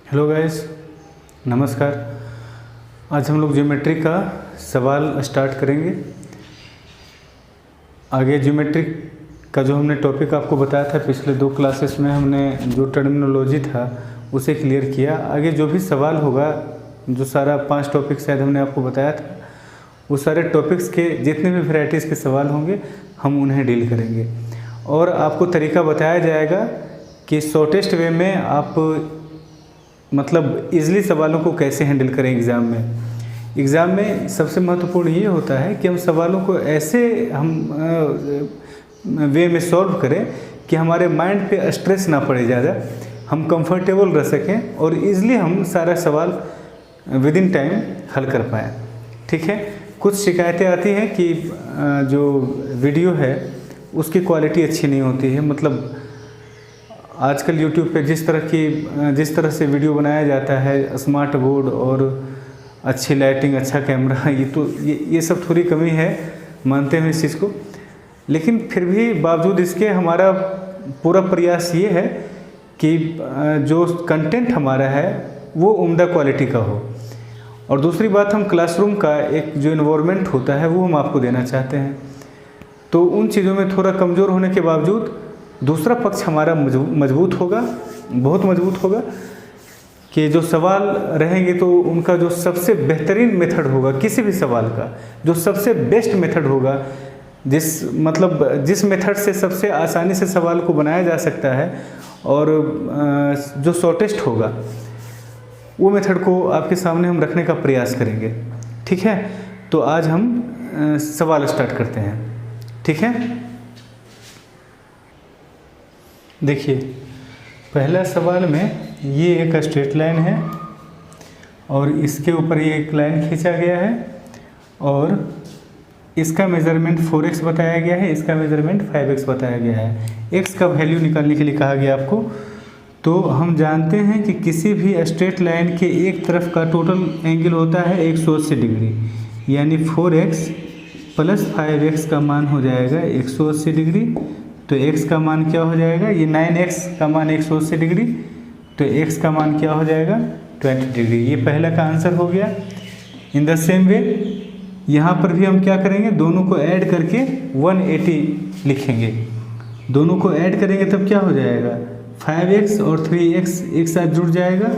Hello guys, नमस्कार। आज हम लोग ज्योमेट्री का सवाल स्टार्ट करेंगे। आगे ज्योमेट्री का जो हमने टॉपिक आपको बताया था पिछले 2 क्लासेस में, हमने जो टर्मिनोलॉजी था उसे क्लियर किया। आगे जो भी सवाल होगा, जो सारा 5 टॉपिक शायद हमने आपको बताया था, वो सारे टॉपिक्स के जितने भी वैरायटीज़ के सवाल होंगे हम उन्हें डील करेंगे और आपको तरीका बताया जाएगा कि शॉर्टेस्ट वे में आप मतलब ईज़िली सवालों को कैसे हैंडल करें एग्ज़ाम में। एग्ज़ाम में सबसे महत्वपूर्ण ये होता है कि हम सवालों को ऐसे वे में सॉल्व करें कि हमारे माइंड पे स्ट्रेस ना पड़े ज़्यादा, हम कंफर्टेबल रह सकें और ईज़िली हम सारा सवाल विद इन टाइम हल कर पाएँ। ठीक है। कुछ शिकायतें आती हैं कि जो वीडियो है उसकी क्वालिटी अच्छी नहीं होती है। मतलब आजकल YouTube पे जिस तरह से वीडियो बनाया जाता है, स्मार्ट बोर्ड और अच्छी लाइटिंग, अच्छा कैमरा, ये सब थोड़ी कमी है, मानते हैं इस चीज़ को। लेकिन फिर भी बावजूद इसके हमारा पूरा प्रयास ये है कि जो कंटेंट हमारा है वो उम्दा क्वालिटी का हो। और दूसरी बात, हम क्लासरूम का एक जो इन्वायरमेंट होता है वो हम आपको देना चाहते हैं। तो उन चीज़ों में थोड़ा कमज़ोर होने के बावजूद दूसरा पक्ष हमारा मजबूत होगा, बहुत मजबूत होगा कि जो सवाल रहेंगे तो उनका जो सबसे बेहतरीन मेथड होगा, किसी भी सवाल का जो सबसे बेस्ट मेथड होगा, जिस मेथड से सबसे आसानी से सवाल को बनाया जा सकता है और जो शॉर्टेस्ट होगा, वो मेथड को आपके सामने हम रखने का प्रयास करेंगे। ठीक है। तो आज हम सवाल स्टार्ट करते हैं। ठीक है। देखिए, पहला सवाल में ये एक स्ट्रेट लाइन है और इसके ऊपर ये एक लाइन खींचा गया है और इसका मेज़रमेंट 4x बताया गया है, इसका मेज़रमेंट 5x बताया गया है। x का वैल्यू निकालने के लिए कहा गया आपको। तो हम जानते हैं कि किसी भी स्ट्रेट लाइन के एक तरफ का टोटल एंगल होता है 180 डिग्री, यानी 4x प्लस 5x का मान हो जाएगा 180 डिग्री। तो x का मान क्या हो जाएगा, ये 9x का मान 180 डिग्री, तो x का मान क्या हो जाएगा 20 डिग्री। ये पहला का आंसर हो गया। इन द सेम वे यहाँ पर भी हम क्या करेंगे, दोनों को ऐड करके 180 लिखेंगे। दोनों को ऐड करेंगे तब क्या हो जाएगा, 5x और 3x एक साथ जुड़ जाएगा,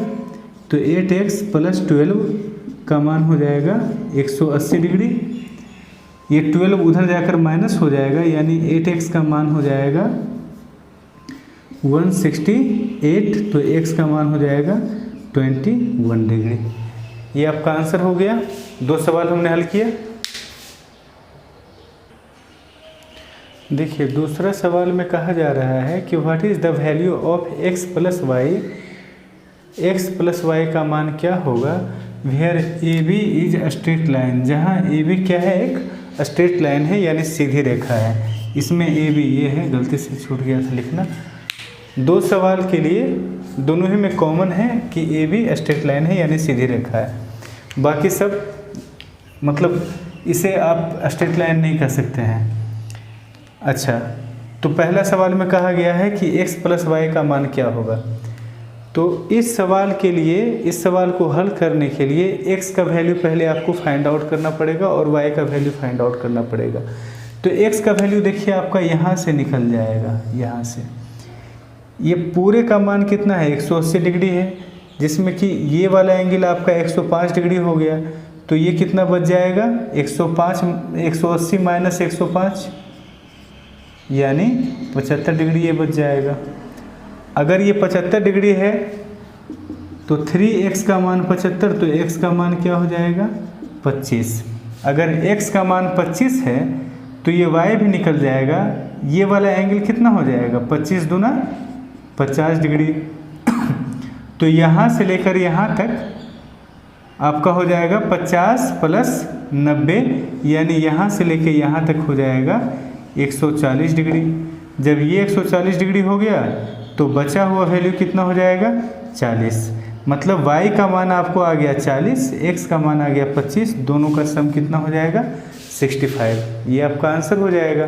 तो 8x प्लस 12 का मान हो जाएगा 180 डिग्री। ये 12 उधर जाकर माइनस हो जाएगा, यानी 8x का मान हो जाएगा 168, तो x का मान हो जाएगा 21 डिग्री। ये आपका आंसर हो गया। 2 सवाल हमने हल किया। देखिए, दूसरा सवाल में कहा जा रहा है कि what is the value of x plus Y. x plus Y का मान क्या होगा where A B is straight line, जहाँ ए बी क्या है, एक स्ट्रेट लाइन है यानी सीधी रेखा है। इसमें ए बी ये है, गलती से छूट गया था लिखना। 2 सवाल के लिए दोनों ही में कॉमन है कि ए बी स्ट्रेट लाइन है यानी सीधी रेखा है। बाकी सब मतलब इसे आप स्ट्रेट लाइन नहीं कह सकते हैं। अच्छा, तो पहला सवाल में कहा गया है कि x प्लस वाई का मान क्या होगा। तो इस सवाल के लिए, इस सवाल को हल करने के लिए x का वैल्यू पहले आपको फाइंड आउट करना पड़ेगा और y का वैल्यू फाइंड आउट करना पड़ेगा। तो x का वैल्यू देखिए आपका यहाँ से निकल जाएगा, यहाँ से। ये पूरे का मान कितना है, 180 डिग्री है, जिसमें कि ये वाला एंगल आपका 105 डिग्री हो गया। तो ये कितना बच जाएगा, 180 माइनस 105 यानी 75 डिग्री ये बच जाएगा। अगर ये 75 डिग्री है तो 3x का मान 75, तो x का मान क्या हो जाएगा 25। अगर x का मान 25 है तो ये y भी निकल जाएगा। ये वाला एंगल कितना हो जाएगा, 25 दूना 50 डिग्री। तो यहाँ से लेकर यहाँ तक आपका हो जाएगा 50 प्लस 90, यानी यहाँ से लेकर यहाँ तक हो जाएगा 140 डिग्री। जब ये 140 डिग्री हो गया तो बचा हुआ वैल्यू कितना हो जाएगा 40। मतलब y का मान आपको आ गया 40, x का मान आ गया 25, दोनों का सम कितना हो जाएगा 65। ये आपका आंसर हो जाएगा।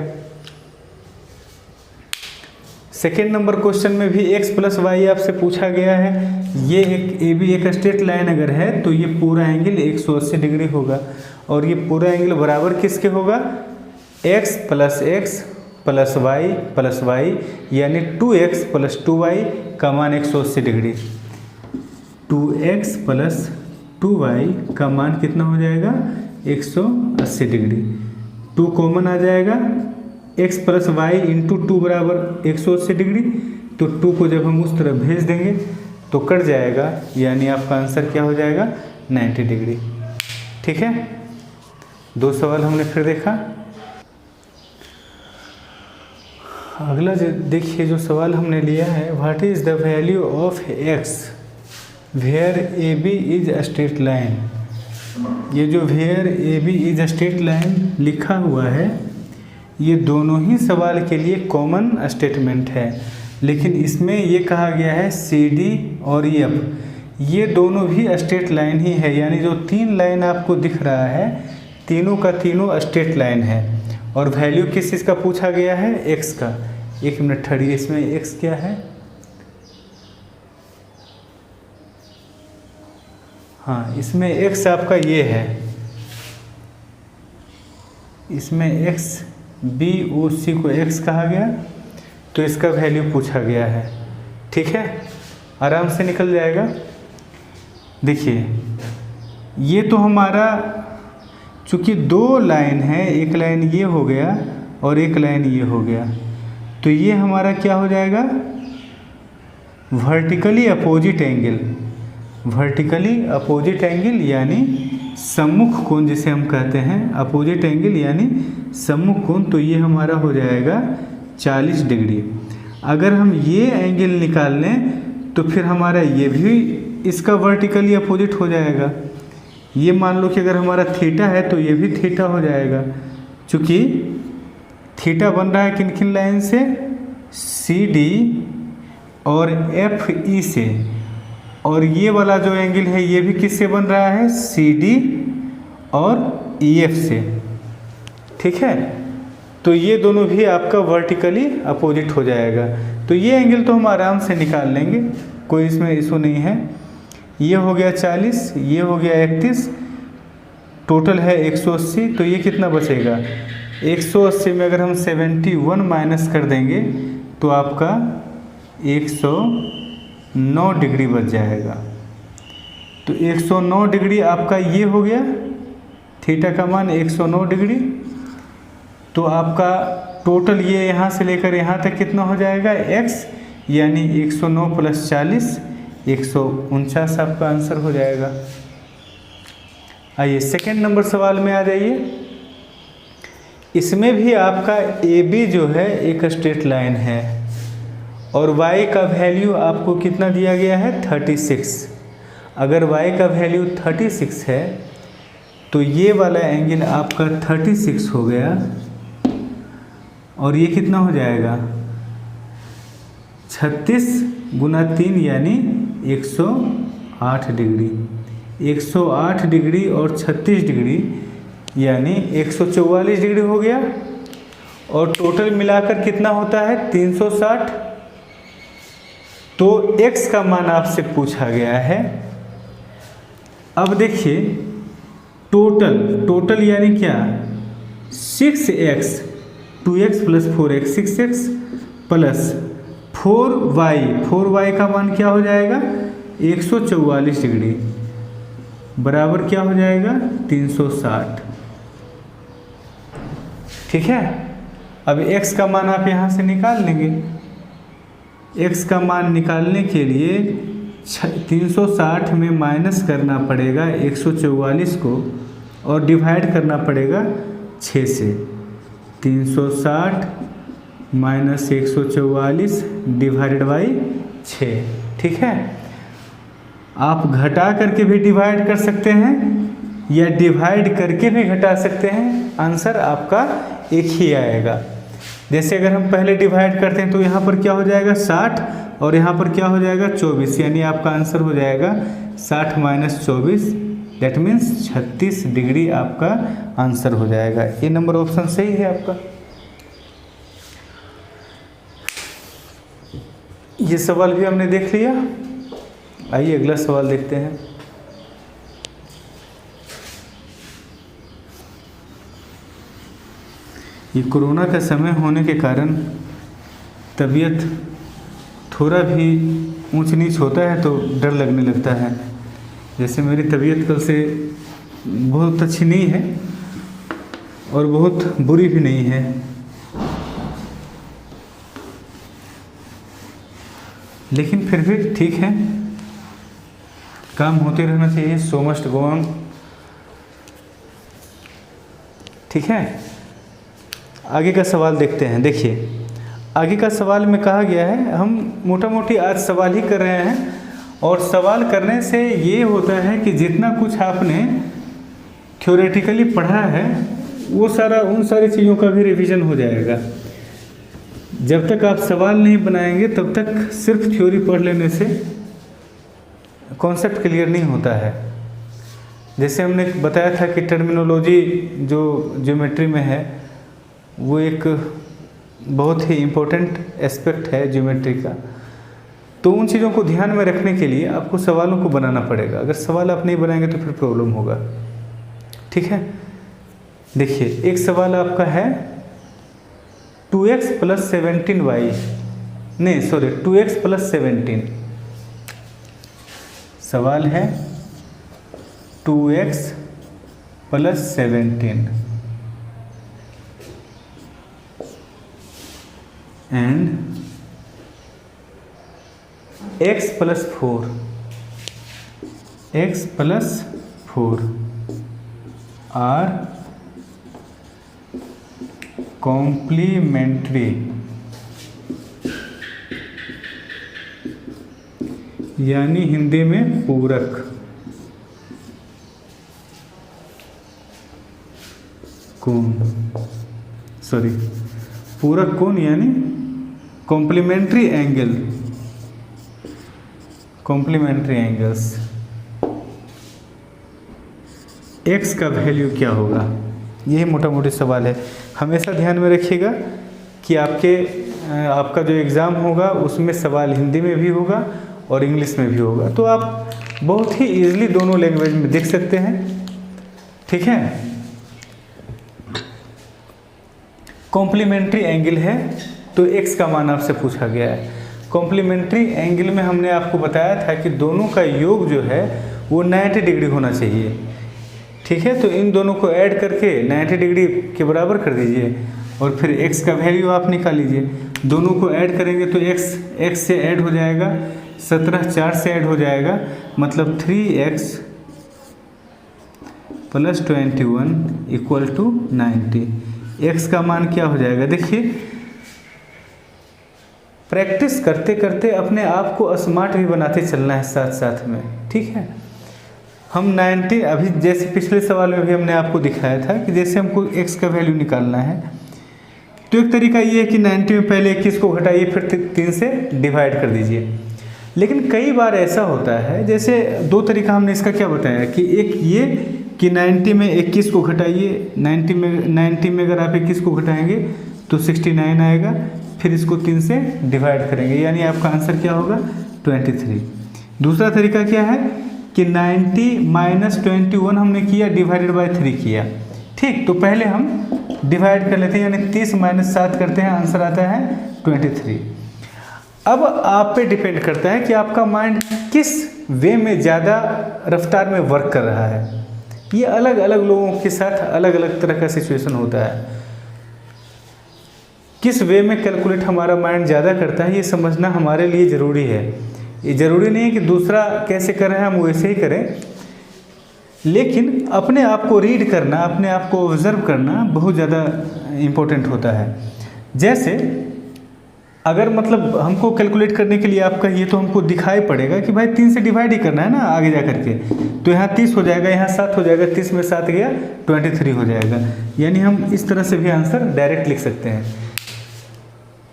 सेकेंड नंबर क्वेश्चन में भी x प्लस वाई आपसे पूछा गया है। ये ए बी एक स्ट्रेट लाइन अगर है तो ये पूरा एंगल 180 डिग्री होगा और ये पूरा एंगल बराबर किसके होगा, x प्लस वाई यानी 2x प्लस 2y का मान 180 डिग्री। 2x प्लस 2y का मान कितना हो जाएगा, 180 डिग्री। 2 कॉमन आ जाएगा, x प्लस वाई इंटू 2 बराबर 180 डिग्री। तो 2 को जब हम उस तरफ भेज देंगे तो कट जाएगा, यानी आपका आंसर क्या हो जाएगा, 90 डिग्री। ठीक है, 2 सवाल हमने फिर देखा। अगला देखिए जो सवाल हमने लिया है, what is the value of x where A B is a straight line. ये जो where A B is a straight line लिखा हुआ है, ये दोनों ही सवाल के लिए कॉमन स्टेटमेंट है, लेकिन इसमें ये कहा गया है सी डी और एफ ये दोनों भी स्ट्रेट लाइन ही है, यानी जो 3 लाइन आपको दिख रहा है तीनों का तीनों स्ट्रेट लाइन है। और वैल्यू किस चीज़ का पूछा गया है, एक्स का। 1 मिनट ठहरिए, इसमें एक्स क्या है, हाँ इसमें एक्स आपका ये है, इसमें एक्स बी ओ सी को एक्स कहा गया, तो इसका वैल्यू पूछा गया है। ठीक है, आराम से निकल जाएगा। देखिए ये तो हमारा चूँकि 2 लाइन है, एक लाइन ये हो गया और एक लाइन ये हो गया, तो ये हमारा क्या हो जाएगा, vertically opposite angle. Vertically opposite angle यानी सम्मुख कोण जिसे हम कहते हैं, अपोजिट एंगल यानी सम्मुख कोण, तो ये हमारा हो जाएगा 40 डिग्री। अगर हम ये एंगल निकाल लें तो फिर हमारा ये भी इसका वर्टिकली अपोजिट हो जाएगा। ये मान लो कि अगर हमारा थीटा है तो ये भी थीटा हो जाएगा, चूँकि थीटा बन रहा है किन किन लाइन से, सी डी और एफ ई से, और ये वाला जो एंगल है ये भी किससे बन रहा है, सी डी और ई एफ से। ठीक है, तो ये दोनों भी आपका वर्टिकली अपोजिट हो जाएगा। तो ये एंगल तो हम आराम से निकाल लेंगे, कोई इसमें इशू नहीं है। ये हो गया 40, ये हो गया 31, टोटल है 180, तो ये कितना बचेगा, 180 में अगर हम 71 माइनस कर देंगे तो आपका 109 डिग्री बच जाएगा। तो 109 डिग्री आपका ये हो गया, थीटा का मान 109 डिग्री। तो आपका टोटल ये यहाँ से लेकर यहाँ तक कितना हो जाएगा, x, यानी 109 प्लस 40 149 आपका आंसर हो जाएगा। आइए सेकेंड नंबर सवाल में आ जाइए। इसमें भी आपका ए बी जो है एक स्ट्रेट लाइन है और y का वैल्यू आपको कितना दिया गया है, 36। अगर y का वैल्यू 36 है तो ये वाला एंगल आपका 36 हो गया और ये कितना हो जाएगा, 36 गुना 3 यानी 108 डिग्री। 108 डिग्री और 36 डिग्री यानी 144 डिग्री हो गया, और टोटल मिलाकर कितना होता है, 360। तो x का मान आपसे पूछा गया है। अब देखिए टोटल यानी क्या, 6x 2x plus 4x 6x plus 4y का मान क्या हो जाएगा, 144 डिग्री बराबर क्या हो जाएगा, 360। ठीक है, अब x का मान आप यहाँ से निकाल लेंगे। x का मान निकालने के लिए 360 में माइनस करना पड़ेगा 144 को और डिवाइड करना पड़ेगा 6 से। 360 माइनस 144 डिवाइडेड बाई 6। ठीक है, आप घटा करके भी डिवाइड कर सकते हैं या डिवाइड करके भी घटा सकते हैं, आंसर आपका एक ही आएगा। जैसे अगर हम पहले डिवाइड करते हैं तो यहाँ पर क्या हो जाएगा, 60 और यहाँ पर क्या हो जाएगा, 24, यानी आपका आंसर हो जाएगा 60 माइनस 24, दैट मीन्स 36 डिग्री आपका आंसर हो जाएगा। ये नंबर ऑप्शन सही है आपका। ये सवाल भी हमने देख लिया। आइए अगला सवाल देखते हैं। ये कोरोना का समय होने के कारण तबीयत थोड़ा भी ऊंच नीच होता है तो डर लगने लगता है। जैसे मेरी तबीयत कल से बहुत अच्छी नहीं है और बहुत बुरी भी नहीं है, लेकिन फिर भी ठीक है, काम होते रहना चाहिए। सो मस्ट गो ऑन। ठीक है, आगे का सवाल देखते हैं। देखिए आगे का सवाल में कहा गया है, हम मोटा मोटी आज सवाल ही कर रहे हैं, और सवाल करने से ये होता है कि जितना कुछ आपने थ्योरेटिकली पढ़ा है वो सारा, उन सारी चीज़ों का भी रिवीजन हो जाएगा। जब तक आप सवाल नहीं बनाएंगे तब तक सिर्फ थ्योरी पढ़ लेने से कॉन्सेप्ट क्लियर नहीं होता है। जैसे हमने बताया था कि टर्मिनोलॉजी जो ज्योमेट्री में है वो एक बहुत ही इम्पोर्टेंट एस्पेक्ट है ज्योमेट्री का। तो उन चीज़ों को ध्यान में रखने के लिए आपको सवालों को बनाना पड़ेगा। अगर सवाल आप नहीं बनाएंगे तो फिर प्रॉब्लम होगा। ठीक है, देखिए एक सवाल आपका है 2x + 17y, नहीं सॉरी 2x + 17। सवाल है 2x + 17 and x + 4, x + 4 are complementary, यानी हिंदी में पूरक। कोण, सॉरी पूरक कोण यानी complementary angle, complementary angles. x का वैल्यू क्या होगा, यही मोटा मोटी सवाल है। हमेशा ध्यान में रखिएगा कि आपका जो एग्ज़ाम होगा उसमें सवाल हिंदी में भी होगा और इंग्लिश में भी होगा, तो आप बहुत ही ईजिली दोनों लैंग्वेज में देख सकते हैं। ठीक है, कॉम्प्लीमेंट्री एंगल है तो x का मान आपसे पूछा गया है। कॉम्प्लीमेंट्री एंगल में हमने आपको बताया था कि दोनों का योग जो है वो 90 डिग्री होना चाहिए। ठीक है, तो इन दोनों को ऐड करके 90 डिग्री के बराबर कर दीजिए और फिर x का वैल्यू आप निकाल लीजिए। दोनों को ऐड करेंगे तो x से ऐड हो जाएगा, 17 4 से ऐड हो जाएगा, मतलब 3x + 21 = 90। x का मान क्या हो जाएगा, देखिए प्रैक्टिस करते करते अपने आप को स्मार्ट भी बनाते चलना है साथ साथ में। ठीक है, हम 90, अभी जैसे पिछले सवाल में भी हमने आपको दिखाया था कि जैसे हमको x का वैल्यू निकालना है तो एक तरीका ये है कि 90 में पहले 21 को घटाइए फिर 3 से डिवाइड कर दीजिए। लेकिन कई बार ऐसा होता है, जैसे दो तरीका हमने इसका क्या बताया कि एक ये कि 90 में 21 को घटाइए, 90 में अगर आप 21 को घटाएंगे तो 69 आएगा, फिर इसको 3 से डिवाइड करेंगे, यानी आपका आंसर क्या होगा 23। दूसरा तरीका क्या है कि 90 - 21 हमने किया डिवाइडेड बाय 3 किया। ठीक, तो पहले हम डिवाइड कर लेते हैं, यानी 30 - 7 करते हैं, आंसर आता है 23। अब आप पे डिपेंड करता है कि आपका माइंड किस वे में ज़्यादा रफ्तार में वर्क कर रहा है। ये अलग अलग लोगों के साथ अलग अलग तरह का सिचुएशन होता है। किस वे में कैलकुलेट हमारा माइंड ज़्यादा करता है ये समझना हमारे लिए ज़रूरी है। ये ज़रूरी नहीं है कि दूसरा कैसे कर रहे हैं हम वैसे ही करें, लेकिन अपने आप को रीड करना, अपने आप को ऑब्जर्व करना बहुत ज़्यादा इम्पोर्टेंट होता है। जैसे अगर मतलब हमको कैलकुलेट करने के लिए आप कहिए तो हमको दिखाई पड़ेगा कि भाई 3 से डिवाइड ही करना है ना आगे जा करके, तो यहाँ 30 हो जाएगा, यहाँ 7 हो जाएगा, 30 में 7 गया 23 हो जाएगा। यानी हम इस तरह से भी आंसर डायरेक्ट लिख सकते हैं।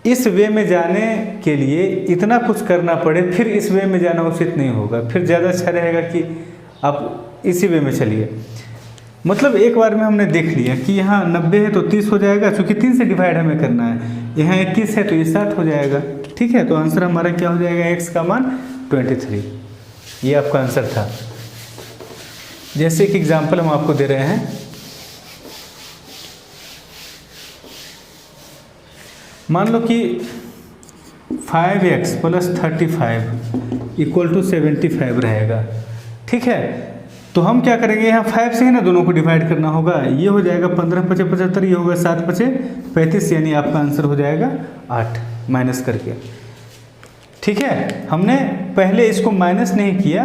इस वे में जाने के लिए इतना कुछ करना पड़े फिर इस वे में जाना उचित नहीं होगा, फिर ज़्यादा अच्छा रहेगा कि आप इसी वे में चलिए। मतलब एक बार में हमने देख लिया कि यहाँ 90 है तो 30 हो जाएगा, चूँकि 3 से डिवाइड हमें करना है, यहाँ 21 है तो ये 7 हो जाएगा। ठीक है, तो आंसर हमारा क्या हो जाएगा, x का मान 23। ये आपका आंसर था। जैसे एक एग्जाम्पल हम आपको दे रहे हैं, मान लो कि 5x + 35 = 75 रहेगा। ठीक है, तो हम क्या करेंगे, यहाँ 5 से ही ना दोनों को डिवाइड करना होगा। ये हो जाएगा 15 × 5 = 75, ये होगा 7 × 5 = 35, यानी आपका आंसर हो जाएगा 8 माइनस करके। ठीक है, हमने पहले इसको माइनस नहीं किया,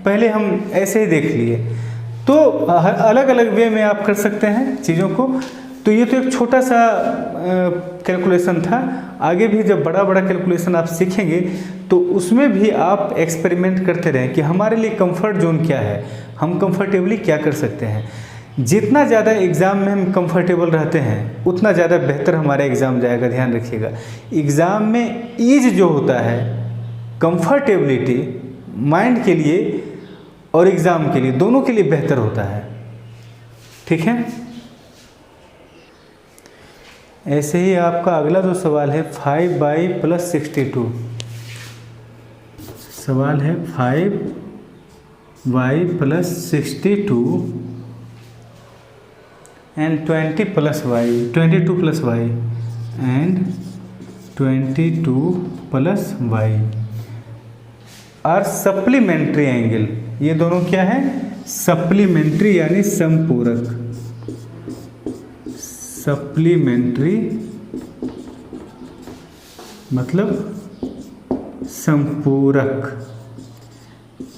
पहले हम ऐसे ही देख लिए। तो अलग अलग वे में आप कर सकते हैं चीज़ों को। तो ये तो एक छोटा सा कैलकुलेशन था। आगे भी जब बड़ा बड़ा कैलकुलेशन आप सीखेंगे तो उसमें भी आप एक्सपेरिमेंट करते रहें कि हमारे लिए कंफर्ट जोन क्या है, हम कंफर्टेबली क्या कर सकते हैं। जितना ज़्यादा एग्ज़ाम में हम कंफर्टेबल रहते हैं उतना ज़्यादा बेहतर हमारा एग्ज़ाम जाएगा। ध्यान रखिएगा, एग्ज़ाम में ईज जो होता है, कंफर्टेबिलिटी माइंड के लिए और एग्ज़ाम के लिए, दोनों के लिए बेहतर होता है। ठीक है, ऐसे ही आपका अगला जो सवाल है 5y + 62। सवाल है 5y + 62 and 20 + y, 22 + y and 22 + y are supplementary angle. ये दोनों क्या है, सप्लीमेंट्री यानी समपूरक। सप्लीमेंट्री मतलब संपूरक।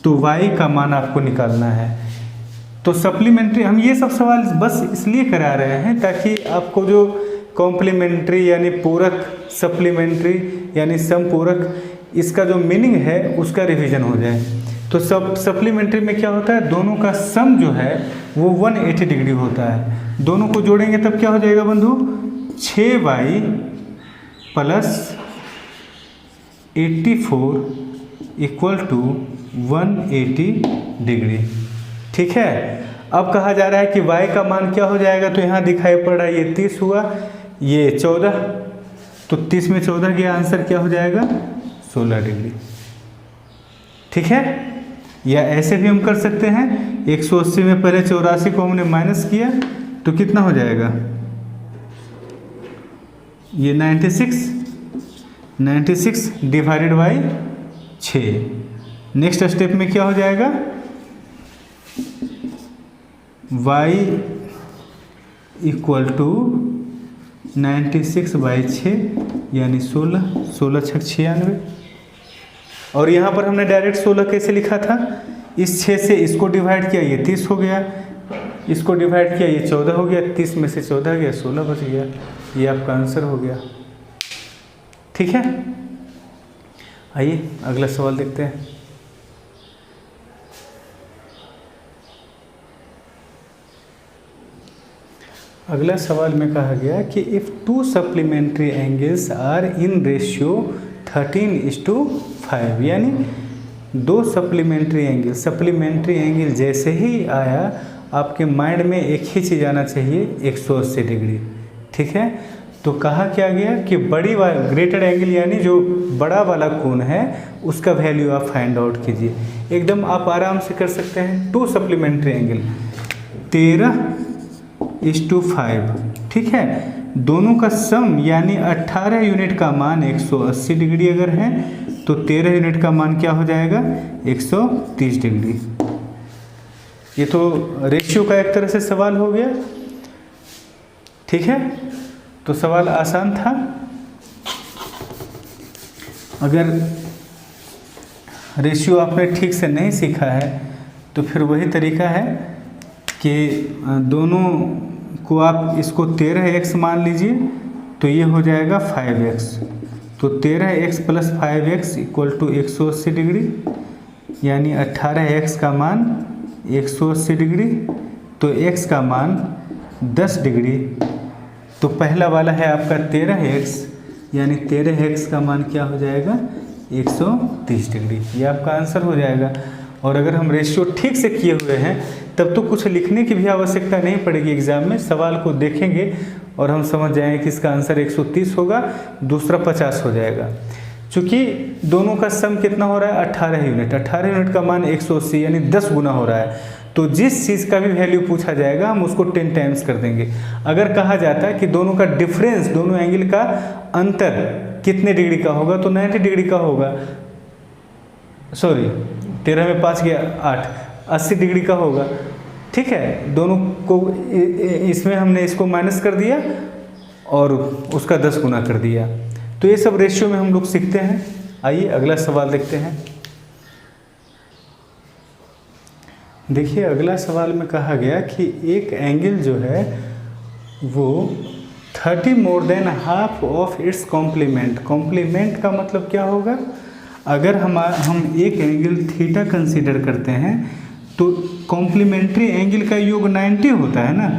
तो y का मान आपको निकालना है। तो सप्लीमेंट्री, हम ये सब सवाल बस इसलिए करा रहे हैं ताकि आपको जो कॉम्प्लीमेंट्री यानी पूरक, सप्लीमेंट्री यानी समपूरक, इसका जो मीनिंग है उसका रिवीजन हो जाए। तो सप्लीमेंट्री में क्या होता है, दोनों का सम जो है वो 180 डिग्री होता है। दोनों को जोड़ेंगे तब क्या हो जाएगा बंधु, 6y + 84 = 180 डिग्री। ठीक है, अब कहा जा रहा है कि y का मान क्या हो जाएगा। तो यहाँ दिखाई पड़ रहा है ये 30 हुआ, ये 14, तो 30 में 14 गया, आंसर क्या हो जाएगा 16 डिग्री। ठीक है, या ऐसे भी हम कर सकते हैं, 180 में पहले 84 को हमने माइनस किया तो कितना हो जाएगा, ये 96 डिवाइडेड बाई 6। नेक्स्ट स्टेप में क्या हो जाएगा, y = 96/6 यानी 16 × 6 = 96। और यहाँ पर हमने डायरेक्ट 16 कैसे लिखा था, इस 6 से इसको डिवाइड किया, ये 30 हो गया, इसको डिवाइड किया, ये 14 हो गया, 30 में से 14 गया, 16 बच गया। ये आपका आंसर हो गया। ठीक है, आइए अगला सवाल देखते हैं। अगला सवाल में कहा गया कि if 2 supplementary angles are in ratio 13:5, यानी 2 सप्लीमेंट्री एंगल जैसे ही आया आपके माइंड में एक ही चीज़ आना चाहिए, 180 डिग्री। ठीक है, तो कहा क्या गया कि बड़ी वाला ग्रेटर एंगल यानी जो बड़ा वाला कोण है उसका वैल्यू आप फाइंड आउट कीजिए। एकदम आप आराम से कर सकते हैं। 2 सप्लीमेंट्री एंगल 13:5, ठीक है, दोनों का सम यानी 18 यूनिट का मान 180 डिग्री अगर है तो 13 यूनिट का मान क्या हो जाएगा, 130 डिग्री। ये तो रेशियो का एक तरह से सवाल हो गया। ठीक है, तो सवाल आसान था। अगर रेशियो आपने ठीक से नहीं सीखा है तो फिर वही तरीका है कि दोनों को आप इसको 13x मान लीजिए तो ये हो जाएगा 5x। तो 13x + 5x = 180 डिग्री, यानी 18x का मान 180 डिग्री, तो x का मान 10 डिग्री। तो पहला वाला है आपका 13x, यानी 13x का मान क्या हो जाएगा, 130 डिग्री। ये आपका आंसर हो जाएगा। और अगर हम रेशियो ठीक से किए हुए हैं तब तो कुछ लिखने की भी आवश्यकता नहीं पड़ेगी। एग्ज़ाम में सवाल को देखेंगे और हम समझ जाएंगे कि इसका आंसर 130 होगा, दूसरा 50 हो जाएगा। चूँकि दोनों का सम कितना हो रहा है 18 यूनिट, 18 यूनिट का मान 180 यानी 10 गुना हो रहा है। तो जिस चीज़ का भी वैल्यू पूछा जाएगा हम उसको 10 टाइम्स कर देंगे। अगर कहा जाता है कि दोनों का डिफरेंस, दोनों एंगल का अंतर कितने डिग्री का होगा, तो 90 डिग्री का होगा। सॉरी 13 में 5 गया 8, 80 डिग्री का होगा। ठीक है, दोनों को इसमें हमने इसको माइनस कर दिया और उसका 10 गुना कर दिया। तो ये सब रेशियो में हम लोग सीखते हैं। आइए अगला सवाल देखते हैं। देखिए अगला सवाल में कहा गया कि एक एंगल जो है वो 30 more than half of its complement. Complement का मतलब क्या होगा? अगर हम एक एंगल थीटा कंसीडर करते हैं तो कॉम्प्लीमेंट्री एंगल का योग 90 होता है ना,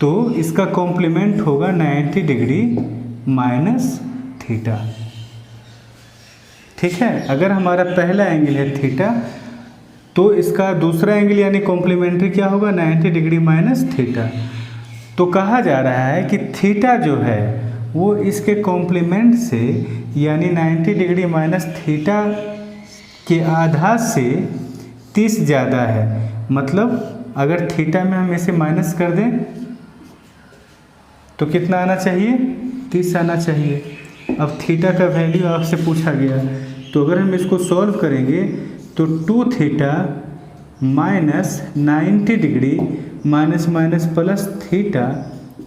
तो इसका कॉम्प्लीमेंट होगा 90 डिग्री माइनस थीटा। ठीक है, अगर हमारा पहला एंगल है थीटा तो इसका दूसरा एंगल यानी कॉम्प्लीमेंट्री क्या होगा 90 डिग्री माइनस थीटा। तो कहा जा रहा है कि थीटा जो है वो इसके कॉम्प्लीमेंट से यानी 90 डिग्री माइनस थीटा के आधा से 30 ज़्यादा है। मतलब अगर थीटा में हम इसे माइनस कर दें तो कितना आना चाहिए? 30 आना चाहिए। अब थीटा का वैल्यू आपसे पूछा गया, तो अगर हम इसको सॉल्व करेंगे तो 2 theta minus 90 degree minus minus plus theta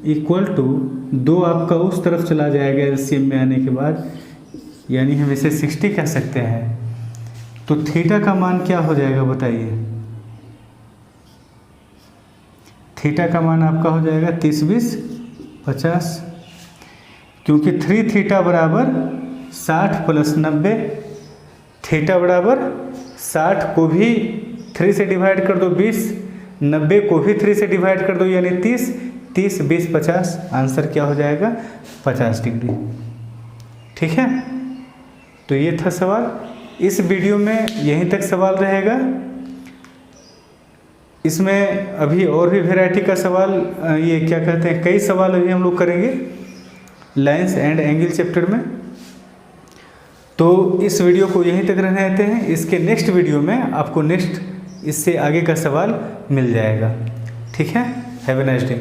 equal to 2 आपका उस तरफ चला जाएगा एलसीएम में आने के बाद, यानी हम इसे 60 कह सकते हैं। तो थीटा का मान क्या हो जाएगा बताइए? थीटा का मान आपका हो जाएगा 30 20 50, क्योंकि 3 थीटा बराबर 60 प्लस 90, थीटा बराबर 60 को भी 3 से डिवाइड कर दो 20, 90 को भी 3 से डिवाइड कर दो यानी 30, 30 20 50, आंसर क्या हो जाएगा? 50 डिग्री। ठीक है, तो ये था सवाल। इस वीडियो में यहीं तक सवाल रहेगा। इसमें अभी और भी वैरायटी का सवाल, ये क्या कहते हैं, कई सवाल अभी हम लोग करेंगे लाइंस एंड एंगल चैप्टर में। तो इस वीडियो को यहीं तक रहने देते हैं। इसके नेक्स्ट वीडियो में आपको नेक्स्ट इससे आगे का सवाल मिल जाएगा। ठीक है, हैव ए नाइस डे।